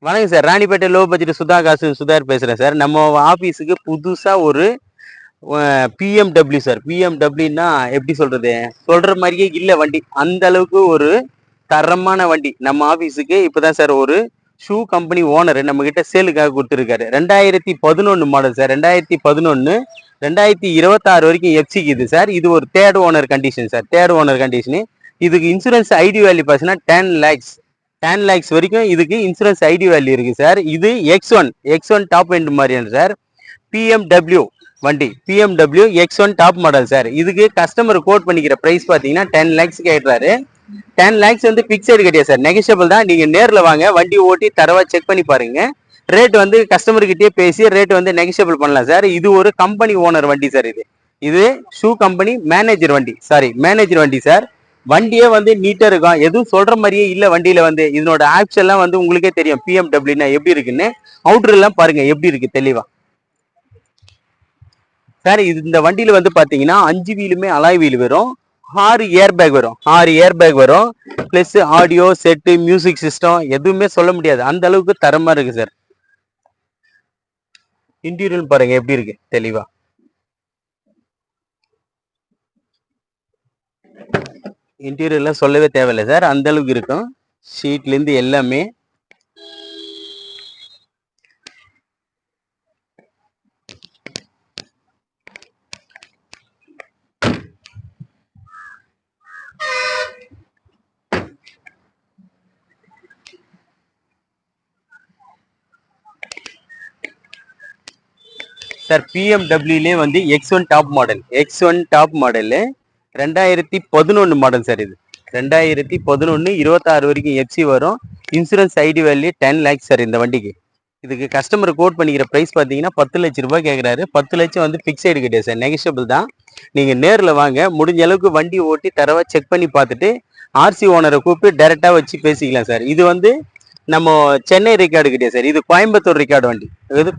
வணக்கம் sir. Ranipet low budget Sudha காசு சுதார் பேசுகிறேன் சார். நம்ம ஆஃபீஸுக்கு புதுசாக ஒரு பிஎம்டபிள்யூ சார். பிஎம்டபிள்யூன்னா எப்படி சொல்கிறது, சொல்கிற மாதிரியே இல்லை வண்டி. அந்த அளவுக்கு ஒரு தரமான வண்டி நம்ம ஆஃபீஸுக்கு இப்போ தான் சார் ஒரு ஷூ கம்பெனி ஓனர் நம்மக்கிட்ட சேலுக்காக கொடுத்துருக்காரு. 2011 மாடல் சார். 2011 2026 வரைக்கும் எஃப்சிக்கு இது சார். இது ஒரு third owner condition sir. Third owner condition. இதுக்கு இன்சூரன்ஸ் ஐடி வேல்யூ பார்த்தீங்கன்னா 10 லேக்ஸ் வரைக்கும் இதுக்கு இன்சூரன்ஸ் ஐடி வேல்யூ இருக்கு சார். இது எக்ஸ் ஒன் டாப் எண்ட் மாதிரியான சார். பிஎம்டபிள்யூ வண்டி, BMW x one top model sir. இதுக்கு கஸ்டமர் கோட் பண்ணிக்கிற பிரைஸ் பார்த்தீங்கன்னா 10 லேக்ஸ் கேட்றாரு. 10 லேக்ஸ் வந்து பிக்சடு கிடையாது சார், நெகஷியபிள் தான். நீங்க நேரில் வாங்க, வண்டி ஓட்டி தரவா செக் பண்ணி பாருங்க. ரேட் வந்து கஸ்டமர்கிட்டயே பேசி ரேட் வந்து நெகஷியபிள் பண்ணலாம் சார். இது ஒரு கம்பெனி ஓனர் வண்டி சார். இது ஷூ கம்பெனி மேனேஜர் வண்டி சார். வண்டியே வந்து நீட்டா இருக்கும், எதுவும் சொல்ற மாதிரியே இல்ல. வண்டியில வந்து இதனோட ஆப்ஸ் எல்லாம் வந்து உங்களுக்கே தெரியும் பிஎம்டபிள்யூனா எப்படி இருக்குன்னு. அவுட்டர் எல்லாம் பாருங்க எப்படி இருக்கு தெளிவா சார். இந்த வண்டியில வந்து பாத்தீங்கன்னா 5 வீலுமே அலாய் வீல் வரும், 6 ஏர் பேக் வரும், plus audio set, music system எதுவுமே சொல்ல முடியாது, அந்த அளவுக்கு தரமா இருக்கு சார். இன்டீரியர் பாருங்க எப்படி இருக்கு தெளிவா. இன்டீரியர்லாம் சொல்லவே தேவையில்லை சார், அந்த அளவுக்கு இருக்கும். ஷீட்லேருந்து எல்லாமே சார். பிஎம்டபிள்யூலே வந்து X one top model 2011 model sir. இது 2011 26 வரைக்கும் எஃப்சி வரும். Insurance ID value 10 lakhs sir இந்த வண்டிக்கு. இதுக்கு கஸ்டமர் கோட் பண்ணிக்கிற ப்ரைஸ் பார்த்தீங்கன்னா 10 லட்ச ரூபாய் கேட்குறாரு. 10 லட்சம் வந்து ஃபிக்ஸைடு கிடையாது சார், நெகஷியபிள் தான். நீங்கள் நேரில் வாங்க, முடிஞ்ச அளவுக்கு வண்டி ஓட்டி தரவா செக் பண்ணி பார்த்துட்டு ஆர்சி ஓனரை கூப்பிட்டு டைரெக்டாக வச்சு பேசிக்கலாம் சார். இது வந்து நம்ம சென்னை ரெக்கார்டு கிடையாது சார், இது கோயம்புத்தூர் ரெக்கார்டு வண்டி.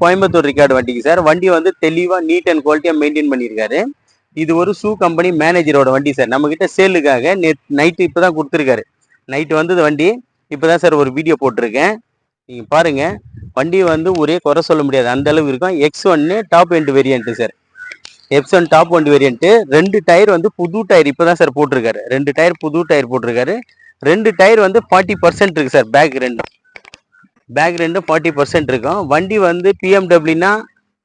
கோயம்புத்தூர் ரெக்கார்டு வண்டிக்கு சார். வண்டி வந்து தெளிவாக நீட் அண்ட் குவாலிட்டியாக மெயின்டைன் பண்ணியிருக்காரு. இது ஒரு ஷூ கம்பெனி மேனேஜரோட வண்டி சார். நம்மக்கிட்ட சேலுக்காக நைட்டு இப்போ தான் கொடுத்துருக்காரு. நைட்டு வந்தது வண்டி, இப்போ தான் சார் ஒரு வீடியோ போட்டிருக்கேன், நீங்கள் பாருங்கள். வண்டி வந்து ஒரே குறை சொல்ல முடியாது, அந்த அளவு இருக்கும். X one top end variant sir. X one top end variant. 2 tyre வந்து புது டயர் இப்போ தான் சார் போட்டிருக்காரு. 2 டயர் புது டயர் போட்டிருக்காரு. 2 டயர் வந்து 40% இருக்கு சார். பேக் ரெண்டும் 40% இருக்கும். வண்டி வந்து பிஎம்டபிள்யூனா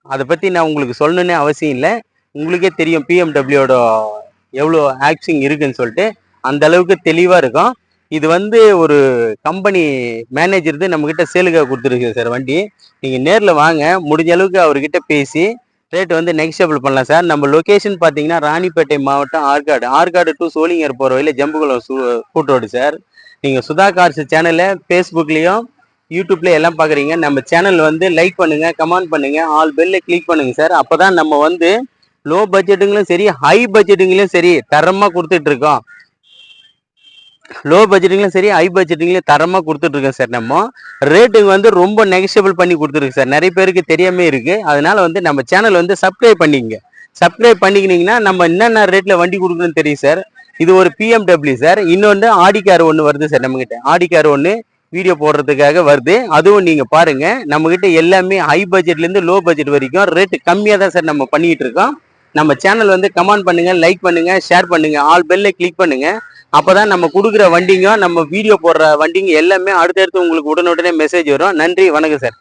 அதை பற்றி நான் உங்களுக்கு சொல்லணுன்னே அவசியம் இல்லை, உங்களுக்கே தெரியும் பிஎம்டபிள்யூட எவ்வளோ ஆக்சிங் இருக்குன்னு சொல்லிட்டு. அந்த அளவுக்கு தெளிவாக இருக்கும். இது வந்து ஒரு கம்பெனி மேனேஜர் நம்மக்கிட்ட சேலுக்காக கொடுத்துருக்கு சார் வண்டி. நீங்கள் நேரில் வாங்க, முடிஞ்ச அளவுக்கு அவர்கிட்ட பேசி ரேட் வந்து நெகஷியபிள் பண்ணலாம் சார். நம்ம லொக்கேஷன் பார்த்தீங்கன்னா ராணிப்பேட்டை மாவட்டம் ஆற்காடு டு சோளிங்கர் போகிற வழியில் ஜம்புகுளம் கூட்டு ரோடு சார். நீங்கள் சுதா கார்ஸ் சேனலை ஃபேஸ்புக்லேயும் யூடியூப்ல எல்லாம் பார்க்குறீங்க. நம்ம சேனல் வந்து லைக் பண்ணுங்க, கமெண்ட் பண்ணுங்க, ஆல் பெல்லை கிளிக் பண்ணுங்க சார். அப்போதான் நம்ம வந்து லோ பட்ஜெட்டுங்களும் சரி, ஹை பட்ஜெட்டுங்களையும் சரி தரமாக கொடுத்துட்டு இருக்கோம். லோ பட்ஜெட்டுங்களும் சரி, ஹை பட்ஜெட்டுங்களையும் தரமாக கொடுத்துட்டு இருக்கோம் சார். நம்ம ரேட்டுங்க வந்து ரொம்ப நெகஷியபிள் பண்ணி கொடுத்துருக்கு சார். நிறைய பேருக்கு தெரியாமே இருக்கு. அதனால வந்து நம்ம சேனல் வந்து சப்ஸ்கிரைப் பண்ணிக்கினீங்கன்னா நம்ம என்னென்ன ரேட்ல வண்டி கொடுக்குறோன்னு தெரியும் சார். இது ஒரு பிஎம்டபிள்யூ சார். இன்னொன்று ஆடி கார் ஒன்று வருது சார் நம்மகிட்ட. ஆடி கார் ஒன்று வீடியோ போடுறதுக்காக வருது, அதுவும் நீங்க பாருங்க. நம்ம கிட்ட எல்லாமே ஹை பட்ஜெட்ல இருந்து லோ பட்ஜெட் வரைக்கும் ரேட்டு கம்மியா தான் சார் நம்ம பண்ணிட்டு இருக்கோம். நம்ம சேனல் வந்து கமெண்ட் பண்ணுங்க, லைக் பண்ணுங்க, ஷேர் பண்ணுங்க, ஆல் பெல்லை கிளிக் பண்ணுங்க. அப்பதான் நம்ம கொடுக்குற வண்டிங்க, நம்ம வீடியோ போடுற வண்டிங்க எல்லாமே அடுத்தடுத்து உங்களுக்கு உடனுடனே மெசேஜ் வரும். நன்றி, வணக்கம் சார்.